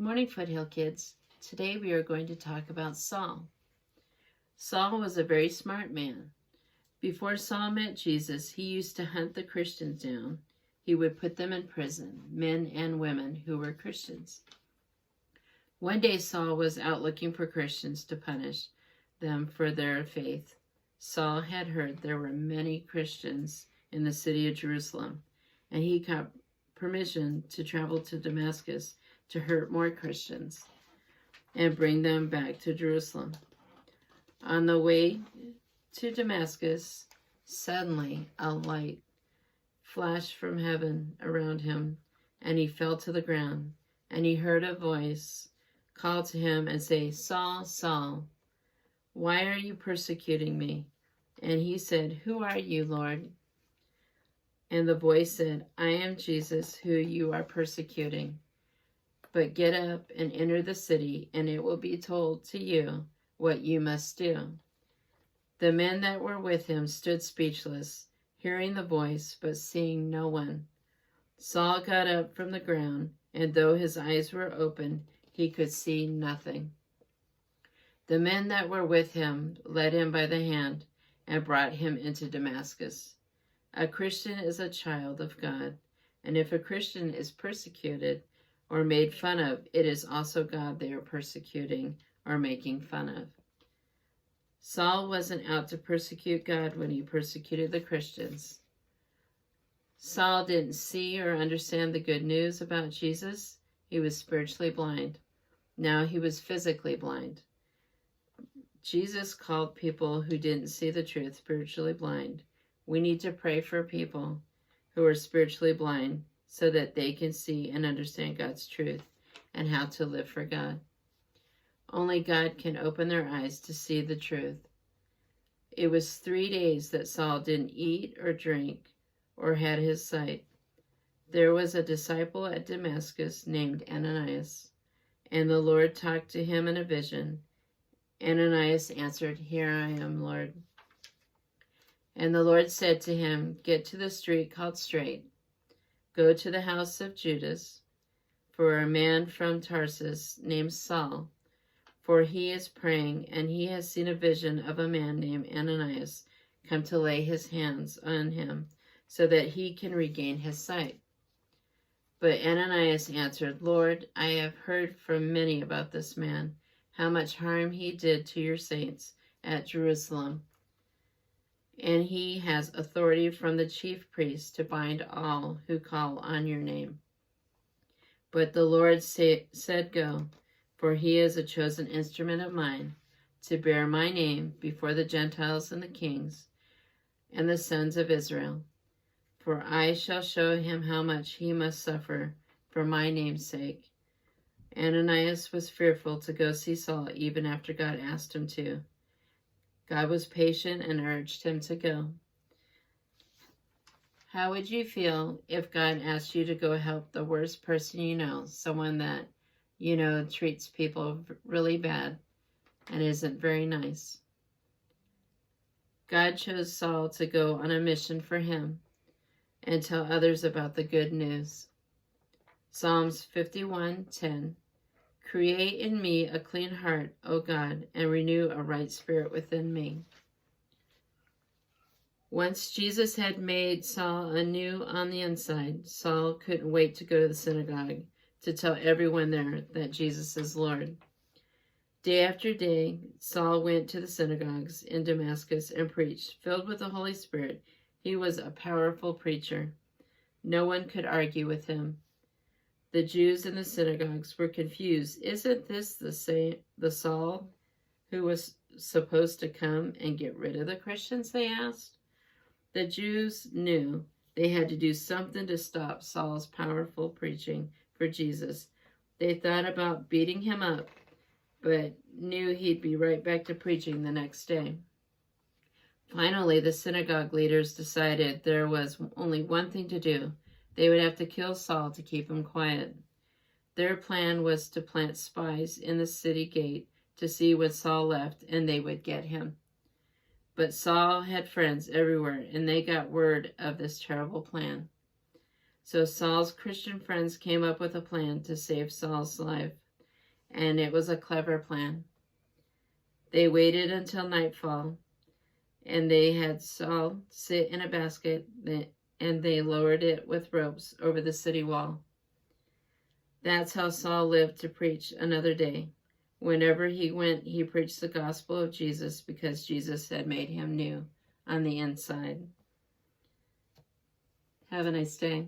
Good morning, Foothill Kids. Today we are going to talk about Saul. Saul was a very smart man. Before Saul met Jesus, he used to hunt the Christians down. He would put them in prison, men and women who were Christians. One day Saul was out looking for Christians to punish them for their faith. Saul had heard there were many Christians in the city of Jerusalem, and he got permission to travel to Damascus to hurt more Christians and bring them back to Jerusalem. On the way to Damascus, suddenly a light flashed from heaven around him, and he fell to the ground, and he heard a voice call to him and say, "Saul, Saul, why are you persecuting me?" And he said, "Who are you, Lord?" And the voice said, "I am Jesus, who you are persecuting. But get up and enter the city, and it will be told to you what you must do." The men that were with him stood speechless, hearing the voice, but seeing no one. Saul got up from the ground, and though his eyes were open, he could see nothing. The men that were with him led him by the hand and brought him into Damascus. A Christian is a child of God, and if a Christian is persecuted or made fun of, it is also God they are persecuting or making fun of. Saul wasn't out to persecute God when he persecuted the Christians. Saul didn't see or understand the good news about Jesus. He was spiritually blind. Now he was physically blind. Jesus called people who didn't see the truth spiritually blind. We need to pray for people who are spiritually blind so that they can see and understand God's truth and how to live for God. Only God can open their eyes to see the truth. It was 3 days that Saul didn't eat or drink or had his sight. There was a disciple at Damascus named Ananias, and the Lord talked to him in a vision. Ananias answered, "Here I am, Lord." And the Lord said to him, "Get to the street called Straight. Go to the house of Judas, for a man from Tarsus named Saul, for he is praying, and he has seen a vision of a man named Ananias come to lay his hands on him so that he can regain his sight." But Ananias answered, "Lord, I have heard from many about this man, how much harm he did to your saints at Jerusalem. And he has authority from the chief priests to bind all who call on your name." But the Lord said, "Go, for he is a chosen instrument of mine to bear my name before the Gentiles and the kings and the sons of Israel. For I shall show him how much he must suffer for my name's sake." Ananias was fearful to go see Saul even after God asked him to. God was patient and urged him to go. How would you feel if God asked you to go help the worst person you know, someone that you know treats people really bad and isn't very nice? God chose Saul to go on a mission for him and tell others about the good news. Psalms 51:10. "Create in me a clean heart, O God, and renew a right spirit within me." Once Jesus had made Saul anew on the inside, Saul couldn't wait to go to the synagogue to tell everyone there that Jesus is Lord. Day after day, Saul went to the synagogues in Damascus and preached. Filled with the Holy Spirit, he was a powerful preacher. No one could argue with him. The Jews in the synagogues were confused. Isn't this the Saul who was supposed to come and get rid of the Christians, they asked. The Jews knew they had to do something to stop Saul's powerful preaching for Jesus. They thought about beating him up, but knew he'd be right back to preaching the next day. Finally, the synagogue leaders decided there was only one thing to do. They would have to kill Saul to keep him quiet. Their plan was to plant spies in the city gate to see when Saul left, and they would get him. But Saul had friends everywhere, and they got word of this terrible plan. So Saul's Christian friends came up with a plan to save Saul's life. and it was a clever plan. They waited until nightfall, and they had Saul sit in a basket, and they lowered it with ropes over the city wall. That's how Saul lived to preach another day. Whenever he went, he preached the gospel of Jesus because Jesus had made him new on the inside. Have a nice day.